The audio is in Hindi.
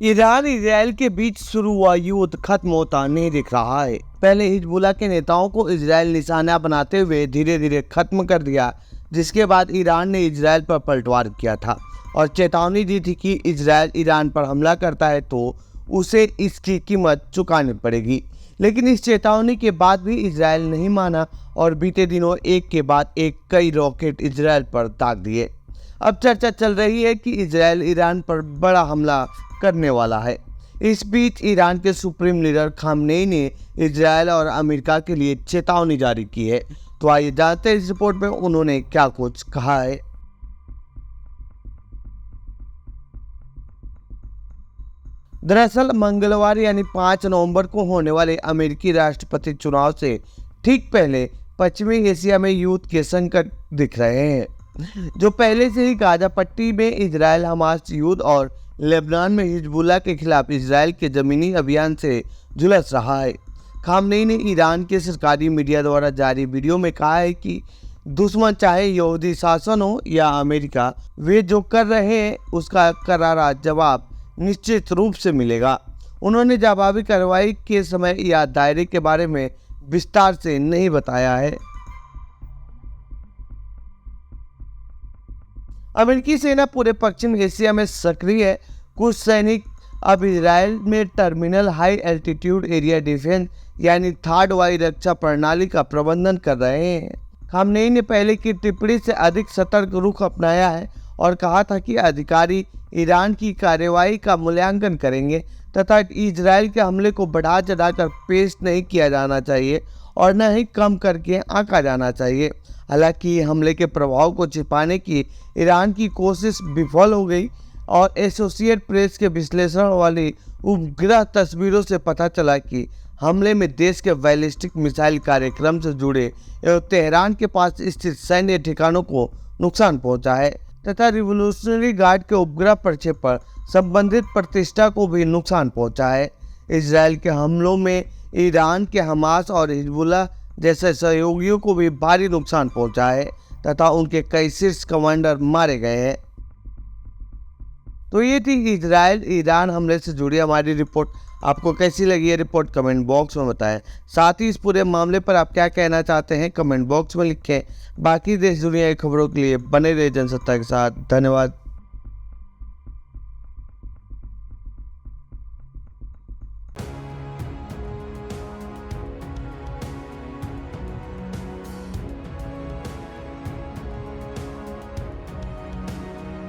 ईरान इजराइल के बीच शुरू हुआ युद्ध खत्म होता नहीं दिख रहा है। पहले हिजबुल्लाह के नेताओं को इजराइल निशाना बनाते हुए धीरे धीरे खत्म कर दिया, जिसके बाद ईरान ने इजराइल पर पलटवार किया था और चेतावनी दी थी कि इजराइल ईरान पर हमला करता है तो उसे इसकी कीमत चुकानी पड़ेगी। लेकिन इस चेतावनी के बाद भी इजराइल नहीं माना और बीते दिनों एक के बाद एक कई रॉकेट इजराइल पर दाग दिए। अब चर्चा चल रही है कि इजराइल ईरान पर बड़ा हमला करने वाला है। इस बीच ईरान के सुप्रीम लीडर खामनेई ने इजराइल और अमेरिका के लिए चेतावनी जारी की है। तो आइए जानते हैं इस रिपोर्ट में उन्होंने क्या कुछ कहा है। दरअसल मंगलवार यानी 5 नवंबर को होने वाले अमेरिकी राष्ट्रपति चुनाव से ठीक पहले पश्चिमी एशिया में युद्ध के संकट दिख रहे हैं, जो पहले से ही गाजा पट्टी में इजराइल हमास युद्ध और लेबनान में हिजबुल्लाह के खिलाफ इजराइल के जमीनी अभियान से झुलस रहा है। खामनेई ने ईरान के सरकारी मीडिया द्वारा जारी वीडियो में कहा है कि दुश्मन चाहे यहूदी शासन हो या अमेरिका, वे जो कर रहे हैं उसका करारा जवाब निश्चित रूप से मिलेगा। उन्होंने जवाबी कार्रवाई के समय या दायरे के बारे में विस्तार से नहीं बताया है। अमेरिकी सेना पूरे पश्चिम एशिया में सक्रिय है। कुछ सैनिक अब इजराइल में terminal high altitude area defence यानी थर्ड वाई रक्षा प्रणाली का प्रबंधन कर रहे हैं। खामनेई ने पहले की टिप्पणी से अधिक सतर्क रुख अपनाया है और कहा था कि अधिकारी ईरान की कार्रवाई का मूल्यांकन करेंगे तथा इजराइल के हमले को बढ़ा चढ़ाकर पेश नहीं किया जाना चाहिए और न ही कम करके आंका जाना चाहिए। हालांकि हमले के प्रभाव को छिपाने की ईरान की कोशिश विफल हो गई और एसोसिएट प्रेस के विश्लेषण वाली उपग्रह तस्वीरों से पता चला कि हमले में देश के बैलिस्टिक मिसाइल कार्यक्रम से जुड़े एवं तेहरान के पास स्थित सैन्य ठिकानों को नुकसान पहुंचा है तथा रिवोल्यूशनरी गार्ड के उपग्रह प्रक्षेपण संबंधित प्रतिष्ठा को भी नुकसान पहुंचा है। इजराइल के हमलों में ईरान के हमास और हिजबुल्लाह जैसे सहयोगियों को भी भारी नुकसान पहुंचा है तथा उनके कई शीर्ष कमांडर मारे गए हैं। तो ये थी इजराइल ईरान हमले से जुड़ी हमारी रिपोर्ट। आपको कैसी लगी ये रिपोर्ट कमेंट बॉक्स में बताएं। साथ ही इस पूरे मामले पर आप क्या कहना चाहते हैं कमेंट बॉक्स में लिखें। बाकी देश दुनिया की खबरों के लिए बने रहे जनसत्ता के साथ। धन्यवाद।